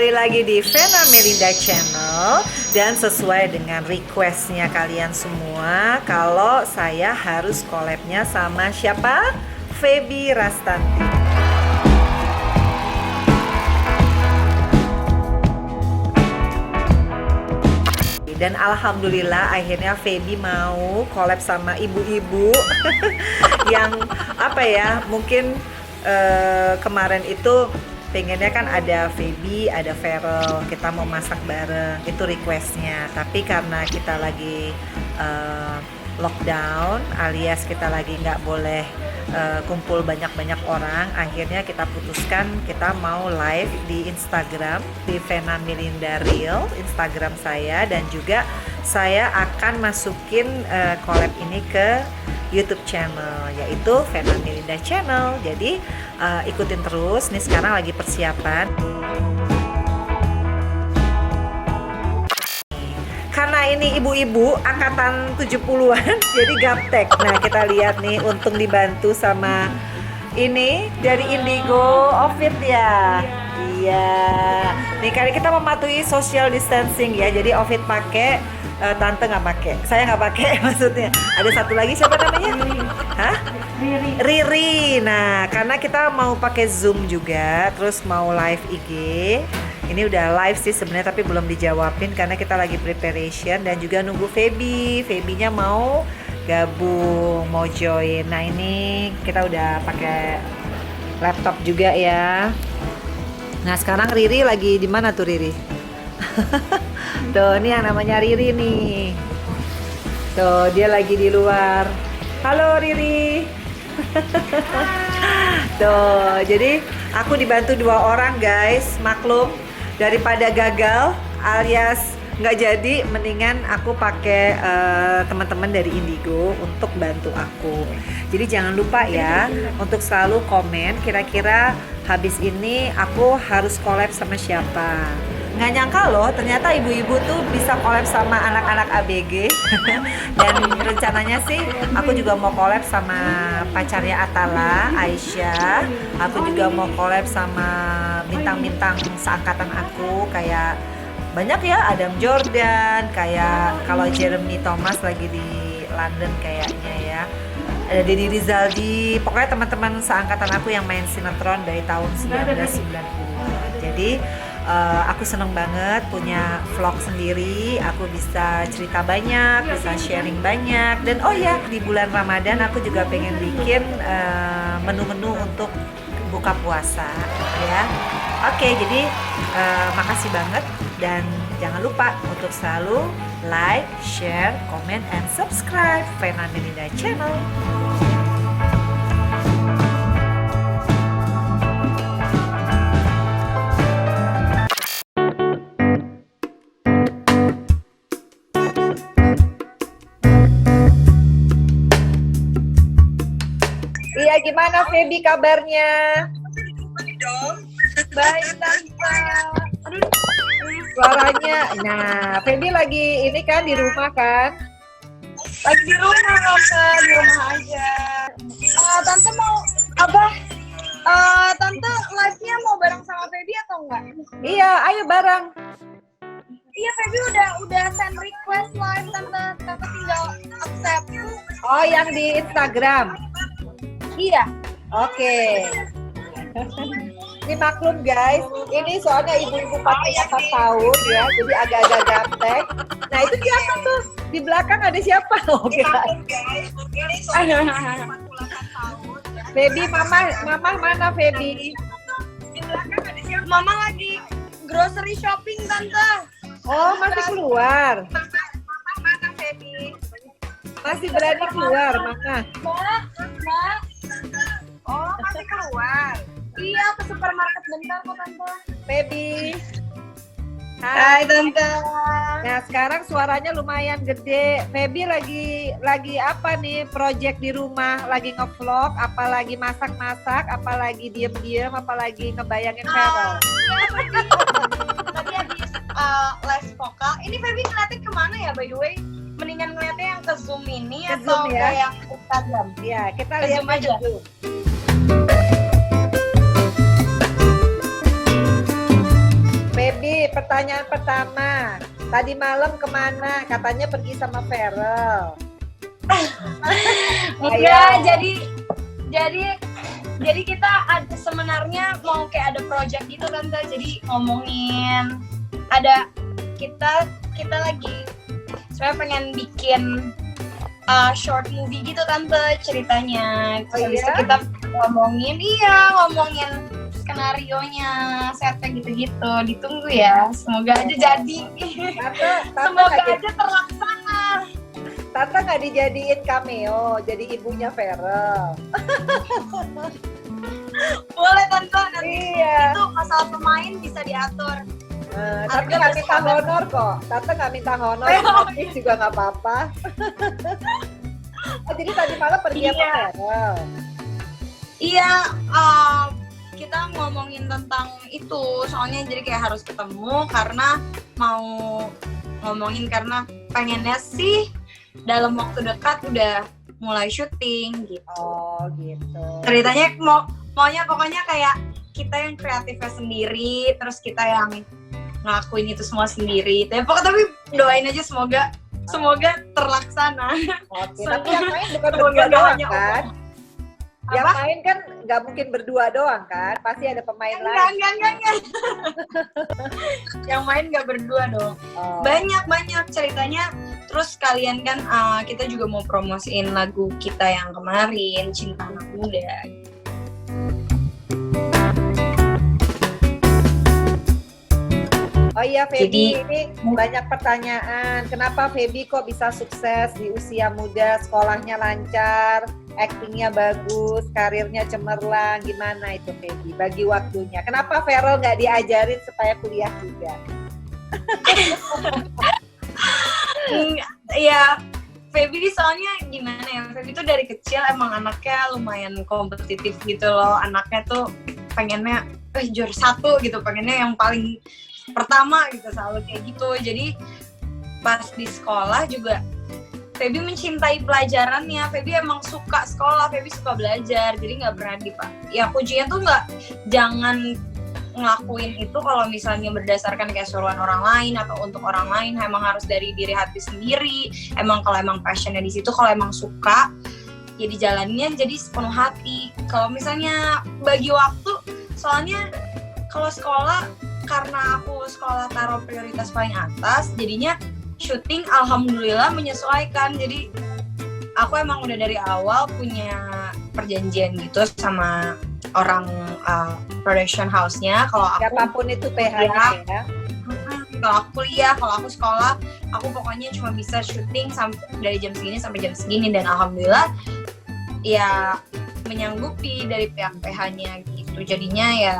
kembali lagi di Vena Melinda Channel. Dan sesuai dengan requestnya kalian semua, kalau saya harus collabnya sama siapa? Feby Rastanti. Dan alhamdulillah akhirnya Feby mau collab sama ibu-ibu yang apa ya, mungkin kemarin itu pengennya kan ada Feby, ada Feral, kita mau masak bareng, itu requestnya. Tapi karena kita lagi lockdown, alias kita lagi nggak boleh kumpul banyak-banyak orang, akhirnya kita putuskan kita mau live di Instagram, di Vena Melinda Real, Instagram saya, dan juga saya akan masukin collab ini ke YouTube channel, yaitu Vena Melinda Channel. Jadi ikutin terus. Nih sekarang lagi persiapan. Karena ini ibu-ibu angkatan 70-an, jadi gaptek. Nah, kita lihat nih, untung dibantu sama ini dari Indigo Outfit ya. Iya. Nih kali kita mematuhi social distancing ya. Jadi outfit pakai, tante nggak pakai, saya nggak pakai maksudnya. Ada satu lagi, siapa namanya? Hah? Riri. Nah, karena kita mau pakai Zoom juga, terus mau live IG. Ini udah live sih sebenarnya, tapi belum dijawabin karena kita lagi preparation dan juga nunggu Feby. Febynya mau gabung, mau join. Nah, ini kita udah pakai laptop juga ya. Nah, sekarang Riri lagi di mana tuh Riri? Tuh, ini yang namanya Riri nih. Tuh, dia lagi di luar. Halo Riri. Tuh, jadi aku dibantu 2 orang guys, maklum. Daripada gagal alias nggak jadi, mendingan aku pakai teman-teman dari Indigo untuk bantu aku. Jadi jangan lupa ya untuk selalu komen kira-kira habis ini aku harus collab sama siapa. Nggak nyangka loh, ternyata ibu-ibu tuh bisa collab sama anak-anak ABG. Dan rencananya sih aku juga mau collab sama pacarnya Atala, Aisyah. Aku juga mau collab sama bintang-bintang seangkatan aku, kayak banyak ya, Adam Jordan, kayak kalau Jeremy Thomas lagi di London kayaknya ya, ada Deddy Rizaldi, pokoknya teman-teman seangkatan aku yang main sinetron dari tahun 1990. Jadi aku seneng banget punya vlog sendiri, aku bisa cerita banyak, bisa sharing banyak. Dan oh ya, di bulan Ramadan aku juga pengen bikin menu-menu untuk buka puasa ya. Oke, jadi makasih banget, dan jangan lupa untuk selalu like, share, comment, and subscribe Vena Melinda Channel. Iya, gimana Feby kabarnya? Baik Tante. Aduh, suaranya. Nah, Feby lagi ini kan di rumah kan? Lagi di rumah Tante, di rumah aja. Tante mau Abah, Tante live-nya mau bareng sama Feby atau enggak? Iya, ayo bareng. Iya, Feby udah send request live Tante, Tante tinggal accept. Oh, yang di Instagram. Iya. Oke. Ini maklum guys, ini soalnya ibu-ibu pakai atas tahun ya, jadi agak-agak gaptek. Nah, itu siapa tuh? Di belakang ada siapa? Oke. Feby, mama mana Feby? Di belakang ada siapa? Mama lagi grocery shopping Tante. Oh, masih keluar. Mama mana Feby? Masih berani keluar, Mama. Mbak. Oh, masih keluar. Iya, ke supermarket bentar kok Tante. Feby. Hai Tante. Nah, sekarang suaranya lumayan gede. Feby lagi apa nih? Project di rumah, lagi ngevlog, apalagi masak-masak, apalagi diem-diem, apalagi ngebayangin Feral. Tadi habis les vokal. Ini Feby ngeliatin kemana ya by the way? Mendingan ngeliatnya yang ke Zoom ini Ke atau Zoom, ya? ke yang Instagram? Ya, kita Ke lihat Zoom aja. dulu. Feby pertanyaan pertama. Tadi malam kemana? Katanya pergi sama Feral. Enggak, jadi kita sebenarnya mau kayak ada project gitu tante. Jadi ngomongin ada kita lagi sebenarnya pengen bikin short movie gitu tante ceritanya. Terus habis itu kita ngomongin skenarionya, setnya gitu-gitu. Ditunggu ya, semoga aja jadi. Semoga aja terlaksana. Tante nggak dijadiin cameo, jadi ibunya Feral. Boleh tante, nanti Iya. itu masalah pemain bisa diatur. Tapi nggak minta honor kok. Tante nggak minta honor, tapi juga nggak apa-apa. Jadi tadi malam pergi sama Feral. Iya, kita ngomongin tentang itu, soalnya jadi kayak harus ketemu karena mau ngomongin karena pengennya sih dalam waktu dekat udah mulai syuting gitu. Oh gitu. Ceritanya maunya pokoknya kayak kita yang kreatifnya sendiri, terus kita yang ngelakuin itu semua sendiri. Tapi doain aja semoga terlaksana. Oke, tapi yang main bukan berdua doang kan? Yang main kan nggak mungkin berdua doang kan? Pasti ada pemain lain. Enggak. Yang main nggak berdua dong. Oh. Banyak ceritanya. Terus kalian kan kita juga mau promosiin lagu kita yang kemarin, Cinta Anak Muda. Oh iya Feby, Jadi, ini banyak pertanyaan. Kenapa Feby kok bisa sukses di usia muda, sekolahnya lancar, aktingnya bagus, karirnya cemerlang, gimana itu Feby? Bagi waktunya. Kenapa Feral nggak diajarin supaya kuliah juga? Ya, Feby soalnya gimana ya, Feby tuh dari kecil emang anaknya lumayan kompetitif gitu loh. Anaknya tuh pengennya juara 1 gitu, pengennya yang paling pertama gitu, selalu kayak gitu. Jadi pas di sekolah juga Feby mencintai pelajarannya. Feby emang suka sekolah, Feby suka belajar, jadi nggak pernah ya kuncinya tuh jangan ngelakuin itu kalau misalnya berdasarkan keseruan orang lain atau untuk orang lain. Emang harus dari diri hati sendiri. Emang kalau emang passionnya di situ, kalau emang suka ya dijalaninnya jadi sepenuh hati. Kalau misalnya bagi waktu, soalnya kalau sekolah karena aku sekolah taruh prioritas paling atas, jadinya syuting alhamdulillah menyesuaikan. Jadi aku emang udah dari awal punya perjanjian gitu sama orang production house-nya. Kalau aku Siapapun itu PH-nya ya. Kalau aku kuliah, kalau aku sekolah, aku pokoknya cuma bisa syuting dari jam segini sampai jam segini, dan alhamdulillah ya menyanggupi dari pihak PH-nya gitu. Jadinya ya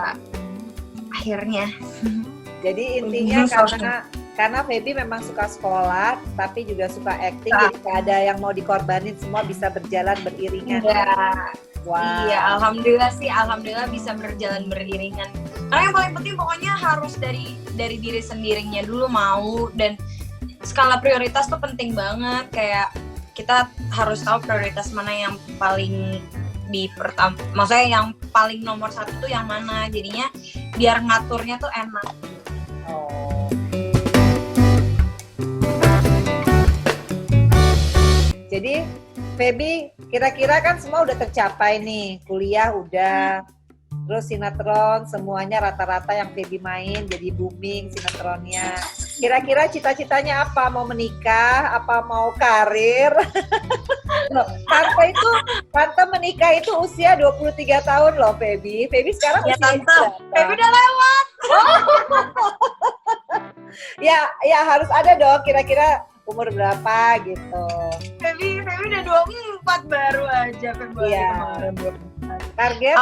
akhirnya. Jadi intinya karena Feby memang suka sekolah, tapi juga suka acting, jadi nggak ada yang mau dikorbanin, semua bisa berjalan beriringan. Ya. Wow. Iya, alhamdulillah bisa berjalan beriringan. Karena yang paling penting pokoknya harus dari diri sendirinya dulu mau, dan skala prioritas tuh penting banget. Kayak kita harus tahu prioritas mana yang paling maksudnya yang paling nomor 1 tuh yang mana. Jadinya biar ngaturnya tuh enak. Oh. Jadi Feby, kira-kira kan semua udah tercapai nih, kuliah udah, terus sinetron semuanya rata-rata yang Feby main jadi booming sinetronnya. Kira-kira cita-citanya apa? Mau menikah? Apa mau karir? Loh, tante menikah itu usia 23 tahun loh Feby. Feby sekarang Ya usia tante, berapa? Feby udah lewat. Ya harus ada dong kira-kira umur berapa gitu. Feby udah 24 baru aja Februari kemarin. Target?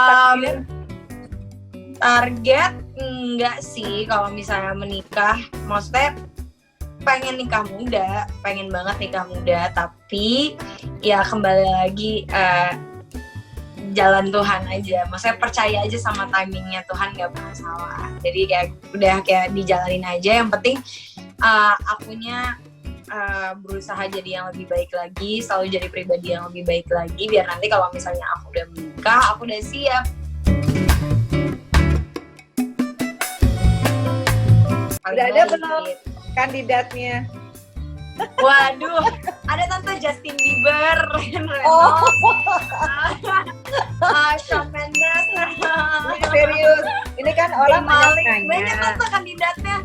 Target enggak sih kalau misalnya menikah. Maksudnya pengen nikah muda, pengen banget nikah muda, tapi ya kembali lagi jalan Tuhan aja. Maksudnya percaya aja sama timingnya Tuhan, nggak pernah salah. Jadi kayak dijalanin aja. Yang penting akunya berusaha jadi yang lebih baik lagi, selalu jadi pribadi yang lebih baik lagi, biar nanti kalau misalnya aku udah menikah, aku udah siap Udah ada belum kandidatnya? Waduh, ada tante Justin Bieber, Ryan Oh, Reynolds, Shawn Mendes, serius. Ini kan orang Malik, banyak banyak nanya. tante kandidatnya.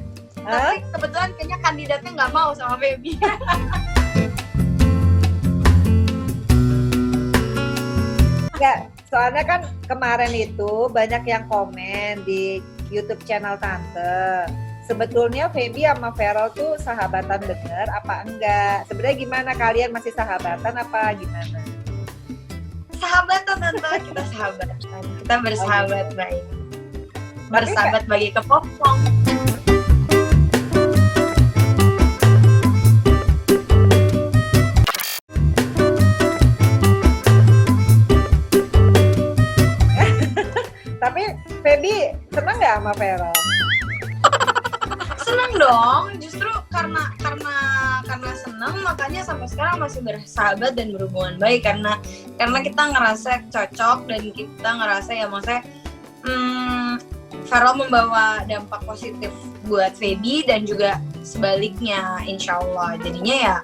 Tapi kebetulan kayaknya kandidatnya nggak mau sama Feby. Enggak, soalnya kan kemarin itu banyak yang komen di YouTube channel Tante. Sebetulnya Feby sama Feral tuh sahabatan bener apa enggak? Sebenarnya gimana, kalian masih sahabatan apa gimana? Sahabatan tante, kita sahabatan. Kita bersahabat baik. Bersahabat bagi kepompong. Tapi Feby seneng nggak sama Feral? Seneng dong, justru karena seneng makanya sampai sekarang masih bersahabat dan berhubungan baik karena kita ngerasa cocok dan kita ngerasa ya maksudnya Feral membawa dampak positif buat Feby dan juga sebaliknya insya Allah, jadinya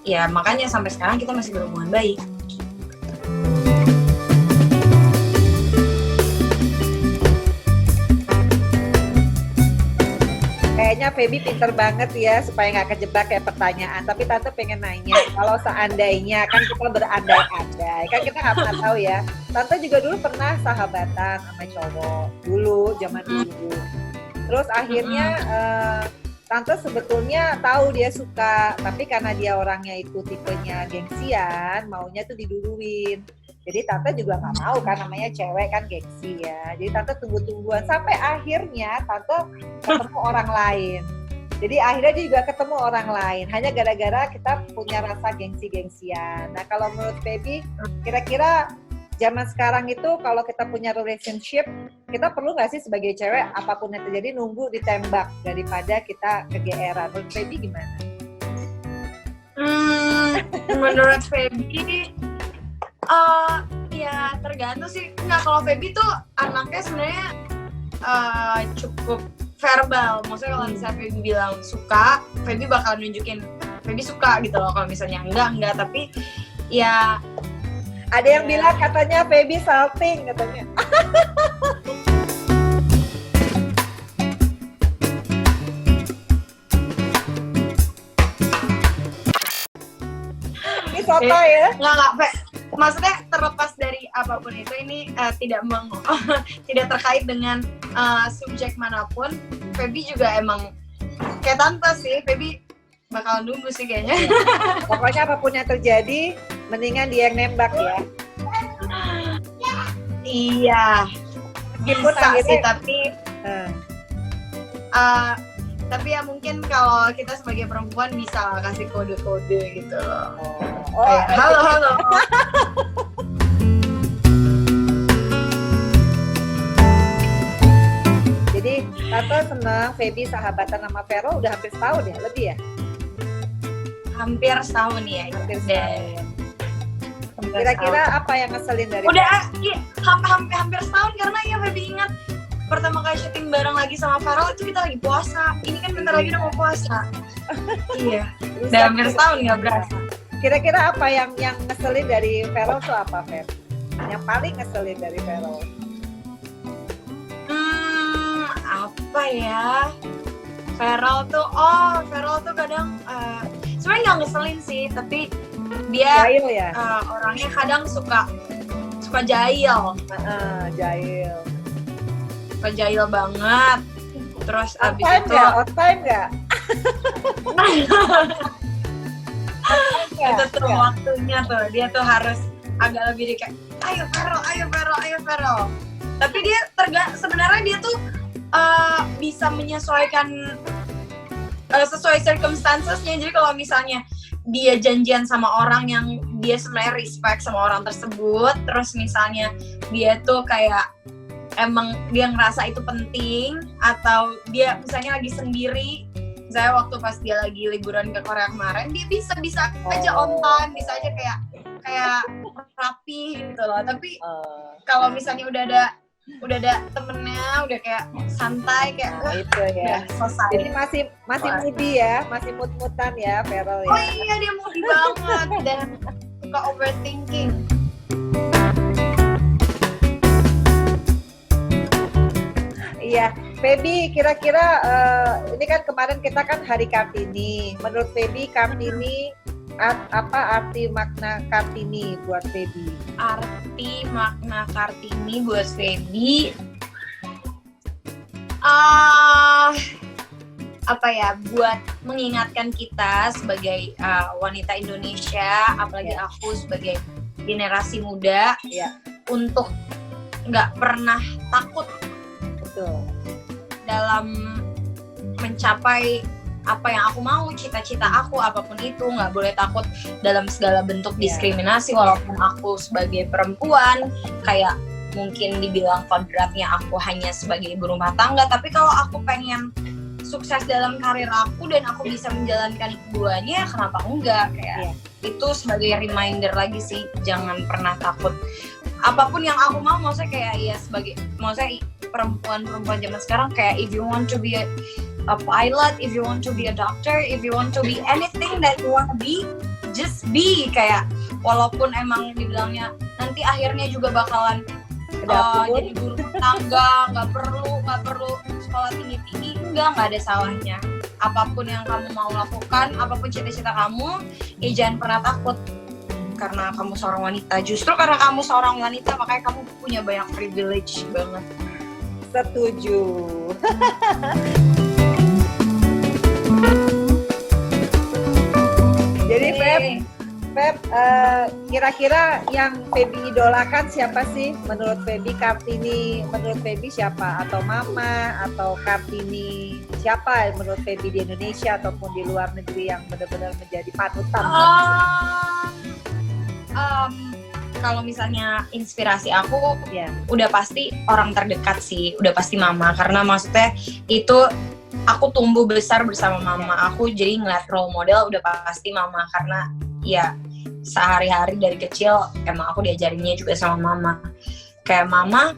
ya makanya sampai sekarang kita masih berhubungan baik. Kayaknya Feby pinter banget ya supaya nggak kejebak kayak pertanyaan. Tapi Tante pengen nanya, kalau seandainya kan kita berandai-andai, kan kita nggak pernah tahu ya. Tante juga dulu pernah sahabatan sama cowok dulu, zaman dulu. Terus akhirnya Tante sebetulnya tahu dia suka, tapi karena dia orangnya itu tipenya gengsian, maunya tuh diduluin. Jadi Tante juga nggak mau kan, namanya cewek kan gengsi ya. Jadi Tante tunggu-tungguan sampai akhirnya Tante ketemu orang lain. Jadi akhirnya dia juga ketemu orang lain. Hanya gara-gara kita punya rasa gengsi-gengsian. Nah kalau menurut Feby, kira-kira zaman sekarang itu kalau kita punya relationship, kita perlu nggak sih sebagai cewek apapun yang terjadi nunggu ditembak daripada kita kegeeran? Menurut Feby gimana? Menurut Feby, ya tergantung sih. Nggak, kalau Feby tuh anaknya sebenarnya cukup verbal. Maksudnya kalau misalnya Feby bilang suka, Feby bakal nunjukin Feby suka gitu loh. Kalau misalnya enggak. Tapi ya ada yang bilang katanya Feby salting katanya. Ini soto ya? Nggak, maksudnya terlepas dari apapun itu, ini tidak terkait dengan subjek manapun. Feby juga emang kayak tante sih, Feby bakal nunggu sih kayaknya. Pokoknya apapun yang terjadi, mendingan dia yang nembak ya. Iya, Meskipun bisa akhirnya- sih, tapi ya mungkin kalau kita sebagai perempuan bisa kasih kode-kode gitu loh. Kayak, halo. Jadi Tante senang Feby sahabatan sama Vero udah hampir setahun ya, lebih ya? Hampir setahun ya. Hampir Dan- setahun. hampir Kira-kira setahun. apa yang ngeselin dari Udah iya, hampir setahun karena ya Feby ingat pertama kali syuting bareng lagi sama Farel itu kita lagi puasa. Ini kan bentar lagi udah mau puasa. Iya. Udah hampir setahun nggak berasa. Kira-kira apa yang ngeselin dari Vero tuh apa, Fer? Yang paling ngeselin dari Vero? Apa ya? Farel tuh kadang sebenarnya nggak ngeselin sih, tapi dia Jahil ya? orangnya kadang suka jahil. Jahil. Suka jahil banget. Terus On abis time itu nggak? On time nggak? itu tuh waktunya tuh dia tuh harus agak lebih kayak ayo Vero. Tapi dia sebenarnya dia tuh bisa menyesuaikan sesuai circumstancesnya. Jadi kalau misalnya dia janjian sama orang yang dia sebenarnya respect sama orang tersebut, terus misalnya dia tuh kayak emang dia ngerasa itu penting, atau dia misalnya lagi sendiri, misalnya waktu pas dia lagi liburan ke Korea kemarin, dia bisa aja on time, bisa aja kayak rapi gitu loh. Tapi kalau misalnya udah ada udah ada temennya, udah kayak santai kayak Nah, itu ya. udah selesai. Jadi masih moody ya, masih mood-moodan ya Feral Oh ya. iya, dia moody banget dan suka overthinking. Iya, Feby, kira-kira ini kan kemarin kita kan Hari Kartini. Menurut Feby, Kartini apa arti makna Kartini buat Feby? Arti makna Kartini buat Feby, apa ya, buat mengingatkan kita sebagai wanita Indonesia, apalagi Ya. aku sebagai generasi muda, Ya, untuk nggak pernah takut betul. dalam mencapai apa yang aku mau, cita-cita aku, apapun itu. Nggak boleh takut dalam segala bentuk Ya. diskriminasi, walaupun aku sebagai perempuan kayak mungkin dibilang kodratnya aku hanya sebagai ibu rumah tangga, tapi kalau aku pengen sukses dalam karir aku dan aku bisa menjalankan keduanya, kenapa enggak? Kayak itu sebagai reminder lagi sih, jangan pernah takut apapun yang aku mau. Maksudnya kayak ya sebagai, maksudnya perempuan zaman sekarang kayak if you want to be a pilot, if you want to be a doctor, if you want to be anything that you want to be, just be. Kayak walaupun emang dibilangnya nanti akhirnya juga bakalan jadi guru tangga, nggak perlu sekolah tinggi, nggak ada salahnya. Apapun yang kamu mau lakukan, apapun cita-cita kamu, ya jangan pernah takut. Karena kamu seorang wanita, justru karena kamu seorang wanita makanya kamu punya banyak privilege banget. Setuju. Jadi Feb, kira-kira yang Feby idolakan siapa sih? Menurut Feby, Kartini menurut Feby siapa? Atau Mama atau Kartini siapa menurut Feby di Indonesia ataupun di luar negeri yang benar-benar menjadi panutan? Kalau misalnya inspirasi aku, Ya. udah pasti orang terdekat sih, udah pasti Mama. Karena maksudnya itu aku tumbuh besar bersama Mama. Aku jadi ngeliat role model udah pasti Mama. Karena ya sehari-hari dari kecil emang aku diajarinnya juga sama Mama. Kayak Mama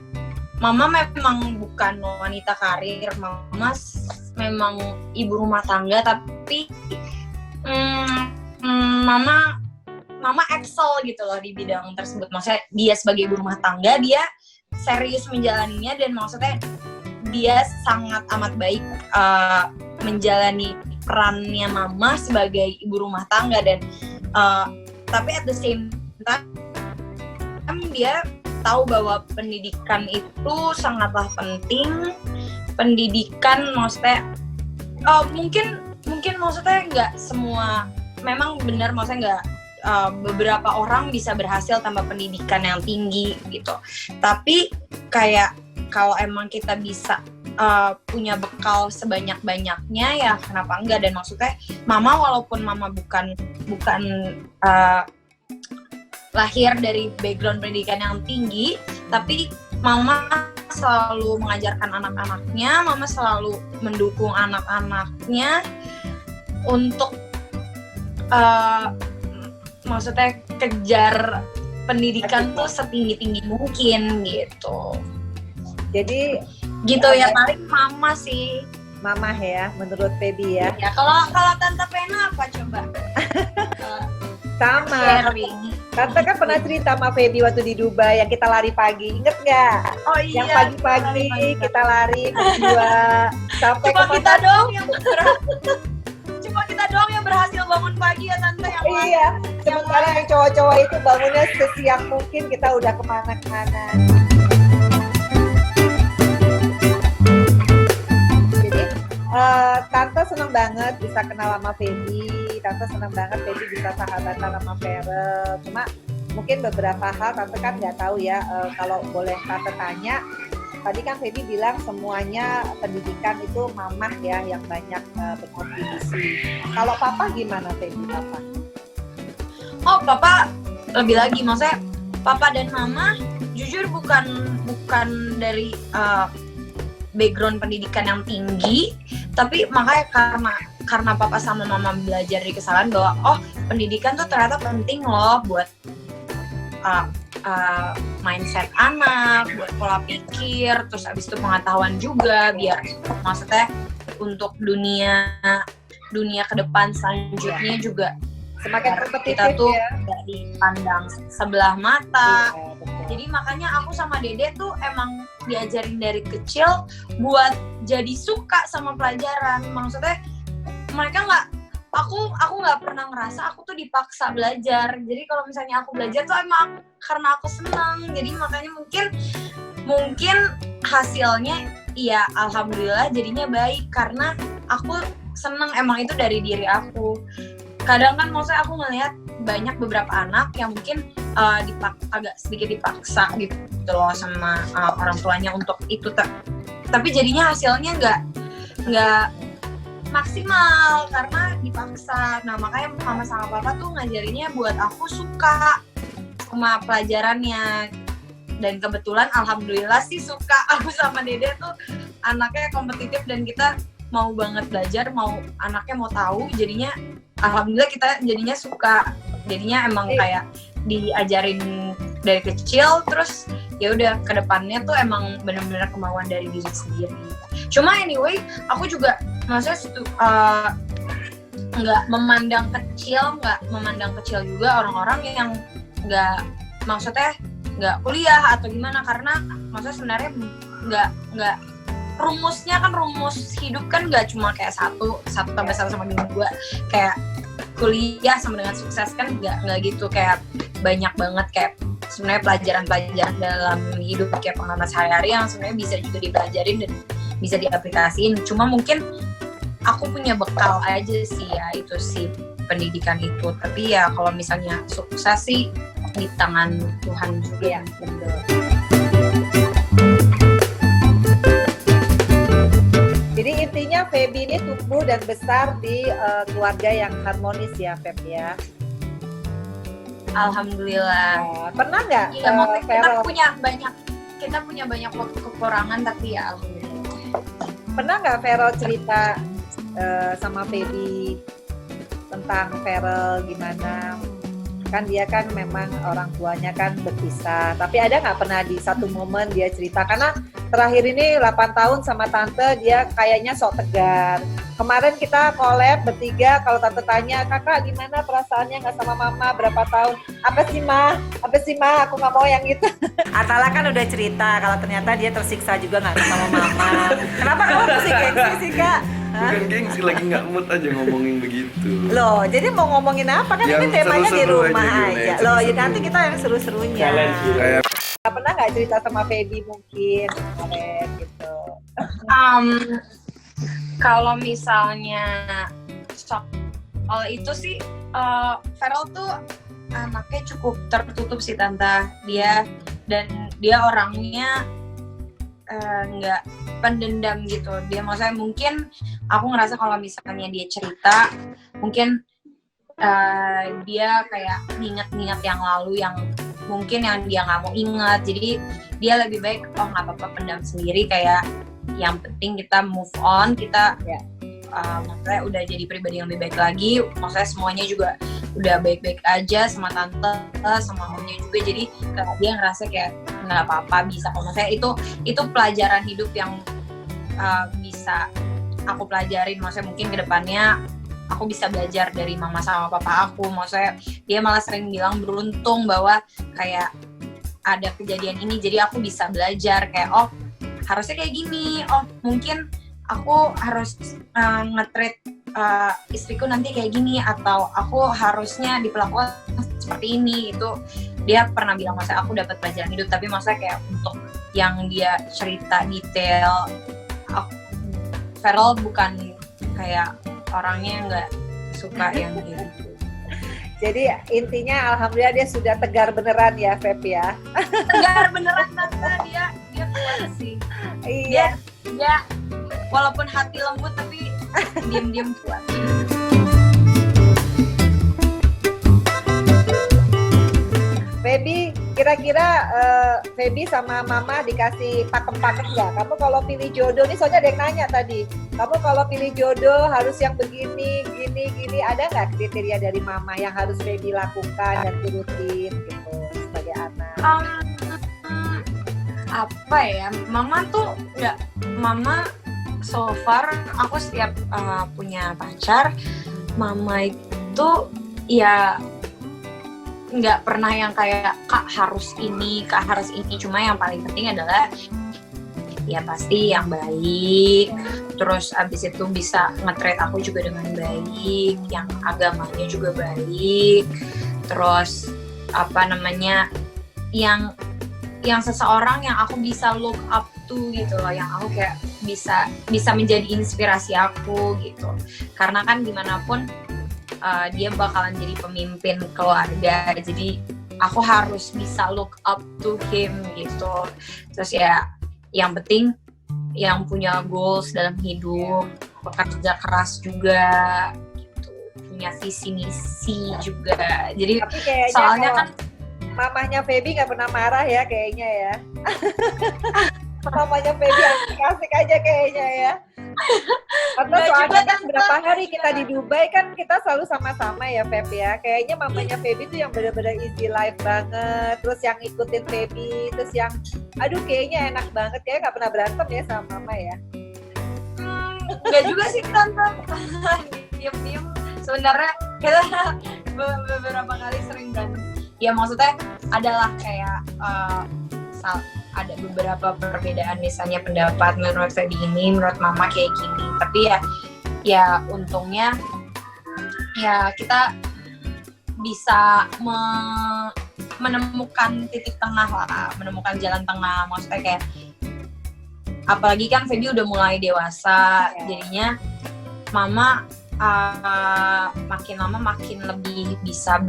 memang bukan wanita karir, Mama memang ibu rumah tangga, tapi Mama excel gitu loh di bidang tersebut. Maksudnya dia sebagai ibu rumah tangga, dia serius menjalaninya, dan maksudnya dia sangat amat baik menjalani perannya Mama sebagai ibu rumah tangga. Dan tapi at the same time dia tahu bahwa pendidikan itu sangatlah penting. Pendidikan maksudnya mungkin maksudnya nggak semua, memang benar, maksudnya nggak beberapa orang bisa berhasil tanpa pendidikan yang tinggi gitu. Tapi kayak kalau emang kita bisa punya bekal sebanyak-banyaknya, ya kenapa enggak. Dan maksudnya Mama, walaupun Mama bukan lahir dari background pendidikan yang tinggi, tapi Mama selalu mengajarkan anak-anaknya, Mama selalu mendukung anak-anaknya untuk maksudnya kejar pendidikan tuh setinggi-tinggi mungkin gitu. Jadi Gitu ya, paling Mama sih. Mama ya, menurut Feby ya. Ya kalau Tante Pena apa coba? Sama. Sharing. Tante kan pernah cerita sama Feby waktu di Dubai yang kita lari pagi, inget nggak? Oh iya. Yang pagi-pagi kita lari berdua sampai Cuma ke kita doang yang berhasil bangun pagi ya Tante, yang lain. Iya, sementara yang cowok-cowok itu bangunnya sesiang mungkin, kita udah kemana-mana. Jadi Tante senang banget bisa kenal sama Feby. Tante senang banget Feby bisa sahabatan sama Feral. Cuma mungkin beberapa hal Tante kan nggak tahu ya. Kalau boleh Tante tanya, tadi kan Feby bilang semuanya pendidikan itu Mamah ya yang banyak berkontribusi. Kalau Papa gimana Feby, Papa? Oh, Papa lebih lagi, maksudnya Papa dan Mama jujur bukan dari background pendidikan yang tinggi, tapi makanya karena Papa sama Mama belajar dari kesalahan bahwa pendidikan tuh ternyata penting loh buat mindset anak, buat pola pikir, terus abis itu pengetahuan juga, biar maksudnya untuk dunia ke depan selanjutnya juga Semakin biar kompetitif kita tuh ya. nggak dipandang sebelah mata. Iya, betul. Jadi makanya aku sama Dede tuh emang diajarin dari kecil buat jadi suka sama pelajaran. Maksudnya mereka aku nggak pernah ngerasa aku tuh dipaksa belajar. Jadi kalau misalnya aku belajar tuh emang karena aku senang. Jadi makanya mungkin hasilnya ya alhamdulillah jadinya baik karena aku senang, emang itu dari diri aku. Kadang kan maksudnya aku ngelihat banyak beberapa anak yang mungkin agak sedikit dipaksa gitu loh sama orang tuanya untuk itu, tapi jadinya hasilnya nggak maksimal karena dipaksa. Nah makanya mama sama papa tuh ngajarinnya buat aku suka sama pelajarannya, dan kebetulan alhamdulillah sih suka. Aku sama Dede tuh anaknya kompetitif dan kita mau banget belajar, anaknya mau tahu, jadinya alhamdulillah kita jadinya suka. Jadinya emang kayak diajarin dari kecil, terus ya udah kedepannya tuh emang benar-benar kemauan dari diri sendiri. Cuma anyway, aku juga maksudnya nggak memandang kecil juga orang-orang yang nggak kuliah atau gimana, karena maksudnya sebenarnya nggak rumusnya kan, rumus hidup kan nggak cuma kayak satu tambah satu sama dengan dua, kayak kuliah sama dengan sukses kan nggak gitu, kayak banyak banget kayak sebenarnya pelajaran-pelajaran dalam hidup kayak pengalaman sehari-hari yang sebenarnya bisa juga dipelajarin dan bisa diaplikasiin. Cuma mungkin aku punya bekal aja sih ya, itu sih pendidikan itu. Tapi ya kalau misalnya sukses sih di tangan Tuhan juga. Iya, betul. Jadi intinya Feby ini tumbuh dan besar di keluarga yang harmonis ya, Feb ya. Alhamdulillah. Pernah nggak Iya, kita Feral, punya banyak kekurangan, tapi ya alhamdulillah. pernah nggak Feral cerita sama Feby tentang Feral gimana? Kan dia kan memang orang tuanya kan berpisah, tapi ada nggak pernah di satu momen dia cerita, karena terakhir ini 8 tahun sama tante dia kayaknya sok tegar. Kemarin kita collab bertiga, kalau tante tanya, kakak gimana perasaannya nggak sama mama berapa tahun, apa sih ma, aku nggak mau yang gitu. Atala kan udah cerita kalau ternyata dia tersiksa juga nggak sama mama. Kenapa kamu mesti gengsi sih kak? Bukan gengsi, lagi nggak mood aja ngomongin begitu. Loh, jadi mau ngomongin apa kan Yang ini temanya di seru-seru rumah aja, aja. yang Loh, ya seru-seru. nanti kita yang seru-serunya. Kayak Pernah nggak cerita sama Feby mungkin kemarin gitu? Kalau misalnya soal itu sih, Feral tuh anaknya cukup tertutup sih tante. Dia orangnya nggak pendendam gitu. Dia maksudnya mungkin aku ngerasa kalau misalnya dia cerita, mungkin dia kayak nginget-nginget yang lalu yang mungkin yang dia nggak mau ingat. Jadi dia lebih baik nggak apa-apa pendam sendiri, kayak yang penting kita move on, kita maksudnya udah jadi pribadi yang lebih baik lagi. Maksudnya semuanya juga udah baik-baik aja sama tante, sama mamanya juga. Jadi dia ngerasa kayak nggak apa-apa, bisa kok. Maksudnya itu pelajaran hidup yang bisa aku pelajarin. Maksudnya mungkin kedepannya aku bisa belajar dari mama sama papa aku. Maksudnya dia malah sering bilang beruntung bahwa kayak ada kejadian ini, jadi aku bisa belajar kayak harusnya kayak gini, mungkin aku harus nge-treat istriku nanti kayak gini, atau aku harusnya diperlakukan seperti ini. Itu dia pernah bilang, maksudnya aku dapat pelajaran hidup. Tapi maksudnya kayak untuk yang dia cerita detail, Feral bukan kayak orangnya nggak suka yang gitu. Jadi intinya alhamdulillah dia sudah tegar beneran ya Feb ya. Tegar beneran tante, dia kuat sih. Iya. Dia walaupun hati lembut tapi diam-diam kuat. Feby, kira-kira Feby sama Mama dikasih pakem-pakem nggak? Kamu kalau pilih jodoh nih, soalnya ada yang nanya tadi. Kamu kalau pilih jodoh harus yang begini, gini, ada nggak kriteria dari Mama yang harus Feby lakukan dan turutin gitu sebagai anak? Apa ya? Mama tuh nggak. Mama so far aku setiap punya pacar, Mama itu ya nggak pernah yang kayak kak harus ini, cuma yang paling penting adalah ya pasti yang baik, terus abis itu bisa nge-treat aku juga dengan baik, yang agamanya juga baik, terus apa namanya yang seseorang yang aku bisa look up to gitu loh, yang aku kayak bisa menjadi inspirasi aku gitu, karena kan dimanapun dia bakalan jadi pemimpin keluarga, jadi aku harus bisa look up to him gitu. Terus ya yang penting yang punya goals dalam hidup, bekerja keras juga gitu, punya visi misi juga. Jadi soalnya kan mamahnya Feby nggak pernah marah ya kayaknya ya. Mamanya Feby asik aja kayaknya ya. Karena soalnya kan berapa hari kita di Dubai kan kita selalu sama-sama ya Feb ya. Kayaknya mamanya Feby tuh yang benar-benar easy life banget. Terus yang ikutin Feby, terus yang aduh kayaknya enak banget, kayak nggak pernah berantem ya sama mama ya. Nggak juga sih tante. Diam-diam sebenarnya kita beberapa kali sering berantem. Ya maksudnya adalah kayak ada beberapa perbedaan, misalnya pendapat menurut Feby ini, menurut Mama kayak gini. Tapi ya untungnya ya kita bisa menemukan titik tengah lah, menemukan jalan tengah. Maksudnya kayak apalagi kan Feby udah mulai dewasa, jadinya Mama makin lama makin lebih bisa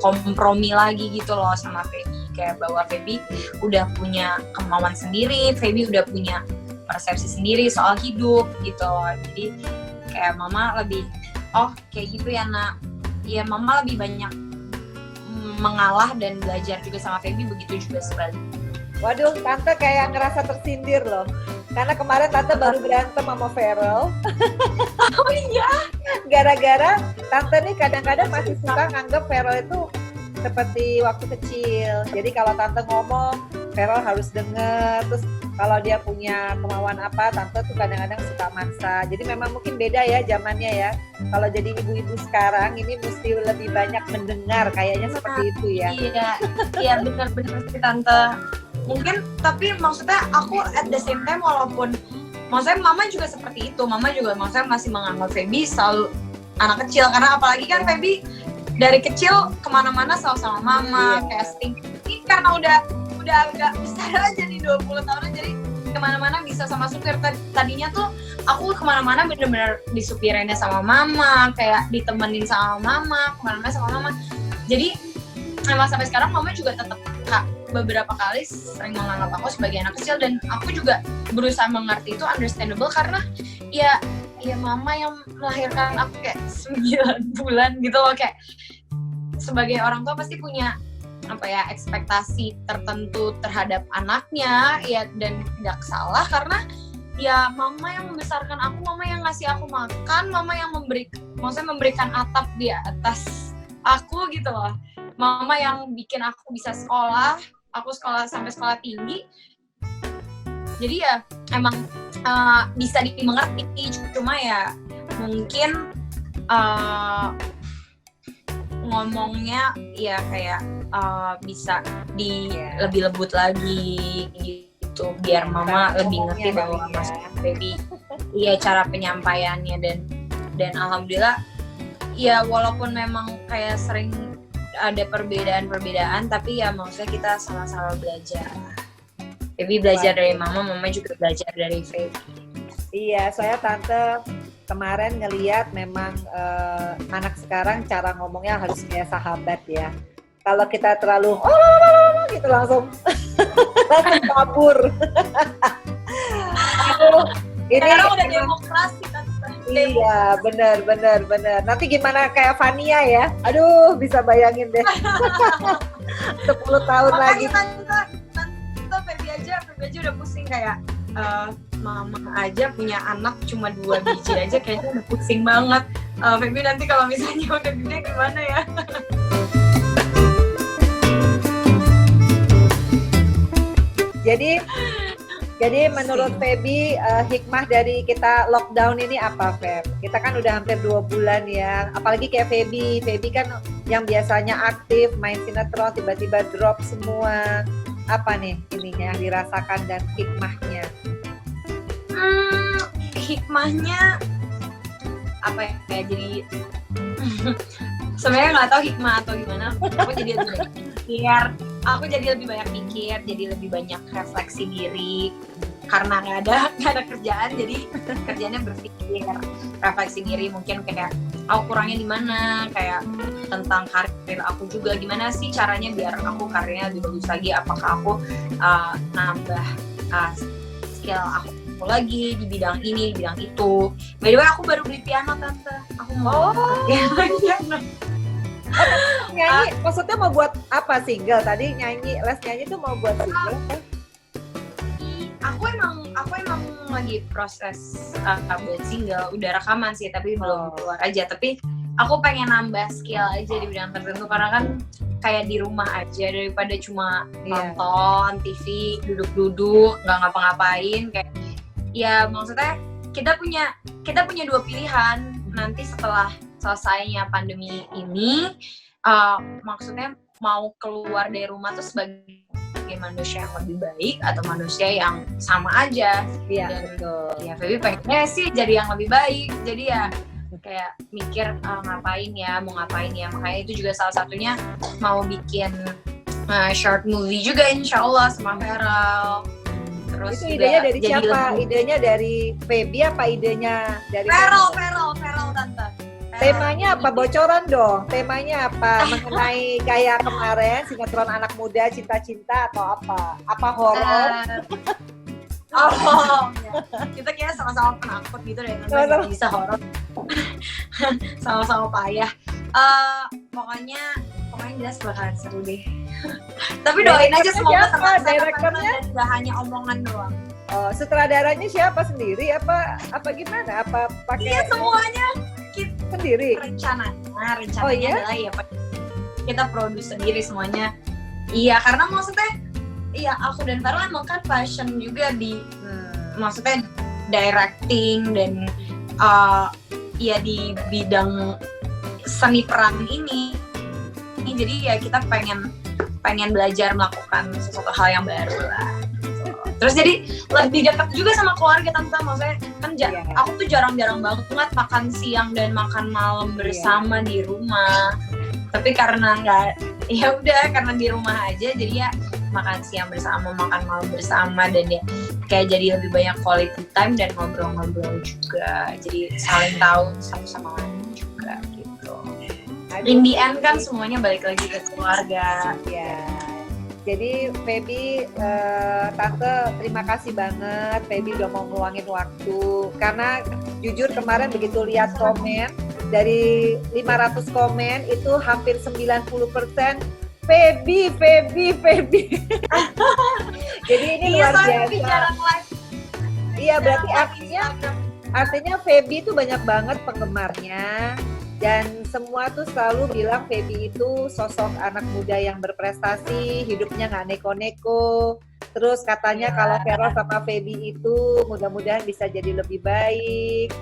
kompromi lagi gitu loh sama Feby. Kayak bahwa Feby udah punya kemauan sendiri, Feby udah punya persepsi sendiri soal hidup gitu loh. Jadi kayak Mama lebih, oh kayak gitu ya nak, ya Mama lebih banyak mengalah dan belajar juga sama Feby, begitu juga sebaliknya. Waduh, Tante kayak ngerasa tersindir loh. Karena kemarin Tante baru berantem sama Feral. Oh iya? Gara-gara Tante nih kadang-kadang masih suka nganggep Feral itu seperti waktu kecil. Jadi kalau Tante ngomong, Feral harus denger. Terus kalau dia punya kemauan apa, Tante tuh kadang-kadang suka maksa. Jadi memang mungkin beda ya zamannya ya. Kalau jadi ibu-ibu sekarang, ini mesti lebih banyak mendengar, kayaknya seperti itu ya. Iya benar-benar sih Tante. Mungkin, tapi maksudnya aku at the same time, walaupun maksudnya Mama juga seperti itu, Mama juga maksudnya masih menganggap Feby selalu anak kecil, karena apalagi kan Feby dari kecil kemana-mana selalu sama Mama, casting. Ini karena udah agak besar aja nih, 20 tahunan, jadi kemana-mana bisa sama supir. Tadinya tuh aku kemana-mana bener-bener disupirinnya sama Mama, kayak ditemenin sama Mama, kemana-mana sama Mama. Jadi emang sampai sekarang Mama juga tetap beberapa kali sering menganggap aku sebagai anak kecil, dan aku juga berusaha mengerti itu, understandable, karena ya Mama yang melahirkan aku kayak 9 bulan gitu loh, kayak sebagai orang tua pasti punya ekspektasi tertentu terhadap anaknya ya, dan nggak salah karena ya Mama yang membesarkan aku, Mama yang ngasih aku makan, Mama yang memberikan atap di atas aku gitu loh, Mama yang bikin aku bisa sekolah, aku sampai sekolah tinggi. Jadi ya emang bisa dimengerti, cuma ya mungkin ngomongnya ya kayak bisa lebih lembut lagi gitu, biar Mama lebih ngerti bahwa Mas Feby cara penyampaiannya, dan alhamdulillah ya walaupun memang kayak sering ada perbedaan, tapi ya maksudnya kita sama-sama belajar. Feby belajar dari Mama juga belajar dari Feby. Iya, saya Tante kemarin ngeliat memang anak sekarang cara ngomongnya harus kayak sahabat ya. Kalau kita terlalu gitu langsung kabur. Ini sekarang udah demokrasi Tante. Iya, benar. Nanti gimana kayak Fania ya? Aduh, bisa bayangin deh. 10 tahun lagi. Makanya tante Feby aja udah pusing kayak mama aja punya anak cuma 2 biji aja kayaknya udah pusing banget. Feby nanti kalau misalnya udah gede gimana ya? Jadi menurut Feby hikmah dari kita lockdown ini apa, Feb? Kita kan udah hampir 2 bulan ya. Apalagi kayak Feby kan yang biasanya aktif main sinetron tiba-tiba drop semua. Apa nih ininya yang dirasakan dan hikmahnya? Hikmahnya apa ya? Jadi sebenarnya nggak tahu hikmah atau gimana. Aku jadi lebih banyak pikir. Jadi lebih banyak refleksi diri. Karena nggak ada kerjaan, jadi kerjanya berpikir, refleksi diri. Mungkin kayak aku kurangnya di mana, kayak tentang karir aku juga gimana sih caranya biar aku karirnya lebih bagus lagi. Apakah aku nambah skill aku lagi di bidang ini, di bidang itu. By the way, aku baru beli piano, tante. Aku mau piano. Nyanyi, maksudnya mau buat apa single? Tadi nyanyi, les nyanyi tuh mau buat single kan? Aku emang lagi proses buat single, udah rekaman sih tapi belum keluar aja. Tapi aku pengen nambah skill aja di bidang tertentu karena kan kayak di rumah aja daripada cuma nonton TV, duduk-duduk, nggak ngapa-ngapain. Kayak ya maksudnya kita punya 2 pilihan nanti setelah selesainya pandemi ini. Maksudnya mau keluar dari rumah tuh sebagai manusia yang lebih baik atau manusia yang sama aja. Iya, dan betul. ya Feby pengennya sih jadi yang lebih baik, jadi ya kayak mikir ngapain ya, makanya itu juga salah satunya mau bikin short movie juga insyaallah sama Feral. Terus itu idenya dari jadi siapa? lebih... Idenya dari Feby apa idenya dari Feral tante. Temanya apa? Bocoran dong. Temanya apa? Mengenai kayak kemarin sinetron anak muda cinta-cinta atau apa? Apa horor? Ya. Kita kayaknya sama-sama penakut gitu deh, nggak bisa horor. Sama-sama payah. Pokoknya jelas bakalan seru deh. Tapi doain aja semoga direkturnya nggak hanya omongan doang. Oh, sutradaranya siapa sendiri? Apa gimana? Apa pakai? Iya semuanya sendiri. Rencananya iya? adalah ya kita produce sendiri semuanya. Iya karena maksudnya iya aku dan Farel emang kan passion juga di maksudnya directing dan ya di bidang seni peran ini. Jadi ya kita pengen belajar melakukan sesuatu hal yang baru lah. Terus jadi lebih dekat juga sama keluarga tante, maksudnya kan aku tuh jarang-jarang banget makan siang dan makan malam bersama di rumah. Tapi karena karena di rumah aja jadi ya makan siang bersama, makan malam bersama dan ya kayak jadi lebih banyak quality time dan ngobrol-ngobrol juga. Jadi saling tahu satu sama lain juga gitu. In the end kan semuanya balik lagi ke keluarga. Ya. Jadi Feby, tante terima kasih banget Feby udah mau ngeluangin waktu. Karena jujur kemarin begitu lihat komen, dari 500 komen itu hampir 90% Feby. Jadi ini luar biasa. Iya berarti artinya Feby itu banyak banget penggemarnya. Dan semua tuh selalu bilang Feby itu sosok anak muda yang berprestasi, hidupnya nggak neko-neko. Terus katanya kalau Feral sama Feby itu mudah-mudahan bisa jadi lebih baik.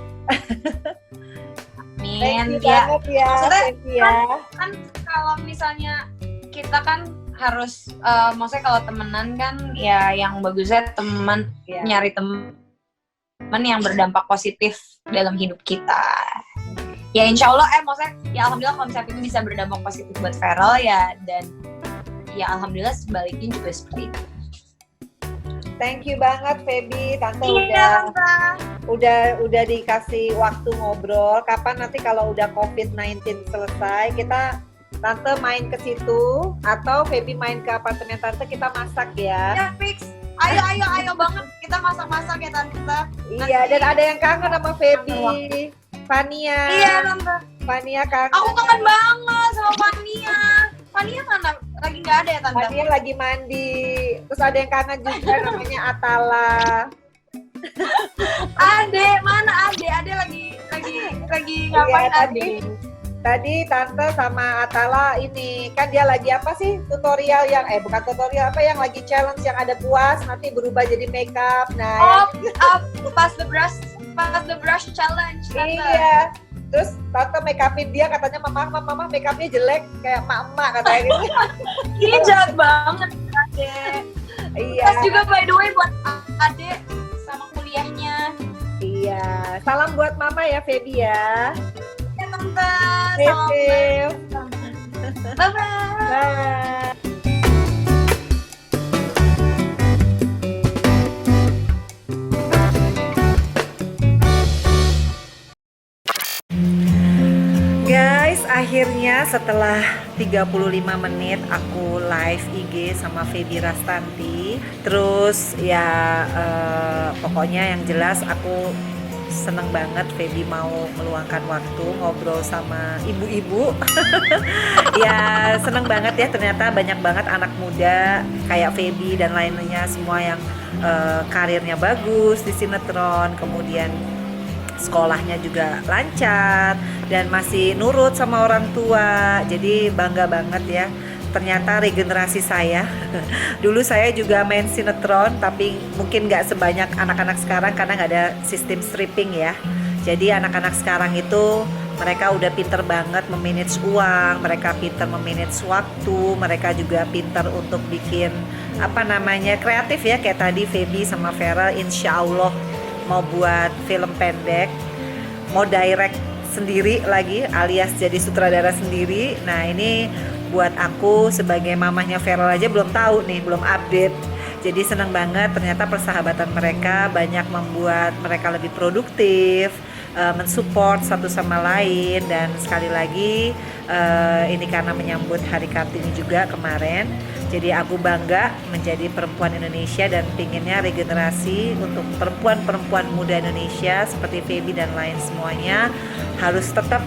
Amin. Thank you banget ya, Feby ya. Kan kalau misalnya kita kan harus, maksudnya kalau temenan kan ya yang bagusnya teman nyari teman yang berdampak positif dalam hidup kita. Ya insya Allah, maksudnya ya alhamdulillah konsep itu bisa berdampak positif buat Feral ya, dan ya alhamdulillah sebaliknya juga seperti itu. Thank you banget Feby, tante udah dikasih waktu ngobrol. Kapan nanti kalau udah COVID-19 selesai kita tante main ke situ atau Feby main ke apartemen tante, kita masak ya. Ya fix. Ayo banget kita masak-masak ya tante. Iya, dan ada yang kangen sama Feby. Fania. Iya tante. Fania kangen. Aku kangen banget sama Fania. Fania mana? lagi nggak ada ya tante? Tadi lagi mandi. Terus ada yang kangen juga namanya Atala. Ade, mana Ade? Ade lagi ngapain Iya, Ade? Tadi tante sama Atala ini kan dia lagi apa sih tutorial yang bukan tutorial apa yang lagi challenge yang ada puas nanti berubah jadi makeup. Nah, Pas the brush challenge tante. iya. Terus tante make upin dia katanya mama make upnya jelek kayak emak katanya gitu. Ini jahat banget Ade. Iya. Terus juga by the way buat Ade sama kuliahnya. Iya. Salam buat mama ya Feby ya. Ya tante. Feby. Bye bye. Bye. Guys, akhirnya setelah 35 menit aku live IG sama Feby Rastanti. Terus ya pokoknya yang jelas aku seneng banget Feby mau meluangkan waktu ngobrol sama ibu-ibu. Ya seneng banget ya, ternyata banyak banget anak muda kayak Feby dan lainnya semua yang karirnya bagus di sinetron, kemudian sekolahnya juga lancar dan masih nurut sama orang tua. Jadi bangga banget ya. Ternyata regenerasi saya. Dulu saya juga main sinetron, tapi mungkin nggak sebanyak anak-anak sekarang karena nggak ada sistem stripping ya. Jadi anak-anak sekarang itu mereka udah pinter banget memanage uang, mereka pinter memanage waktu, mereka juga pinter untuk bikin kreatif ya, kayak tadi Feby sama Vera insya Allah mau buat film pendek, mau direct sendiri lagi alias jadi sutradara sendiri. Nah ini buat aku sebagai mamahnya Vera aja belum tahu nih, belum update. Jadi senang banget ternyata persahabatan mereka banyak membuat mereka lebih produktif, mensupport satu sama lain. Dan sekali lagi ini karena menyambut Hari Kartini juga kemarin. Jadi aku bangga menjadi perempuan Indonesia dan pinginnya regenerasi untuk perempuan-perempuan muda Indonesia seperti Feby dan lain semuanya harus tetap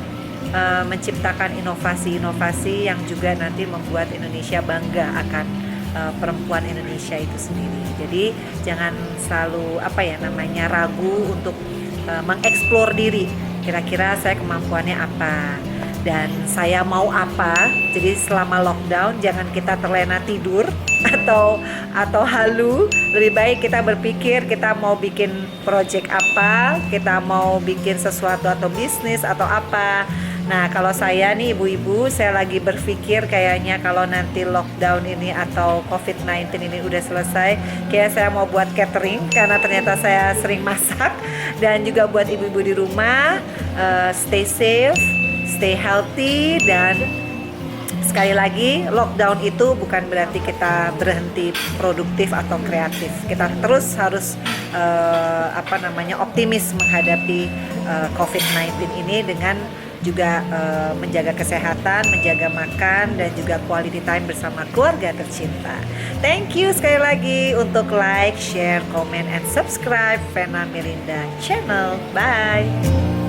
menciptakan inovasi-inovasi yang juga nanti membuat Indonesia bangga akan perempuan Indonesia itu sendiri. Jadi jangan selalu ragu untuk mengeksplor diri. Kira-kira saya kemampuannya apa dan saya mau apa. Jadi selama lockdown jangan kita terlena tidur atau halu. Lebih baik kita berpikir kita mau bikin project apa, kita mau bikin sesuatu atau bisnis atau apa. Nah kalau saya nih ibu-ibu, saya lagi berpikir kayaknya kalau nanti lockdown ini atau COVID-19 ini udah selesai, kayak saya mau buat catering karena ternyata saya sering masak. Dan juga buat ibu-ibu di rumah, stay safe, stay healthy. Dan sekali lagi lockdown itu bukan berarti kita berhenti produktif atau kreatif. Kita terus harus optimis menghadapi COVID-19 ini dengan juga menjaga kesehatan, menjaga makan, dan juga quality time bersama keluarga tercinta. Thank you sekali lagi untuk like, share, comment, and subscribe Vena Melinda channel. Bye!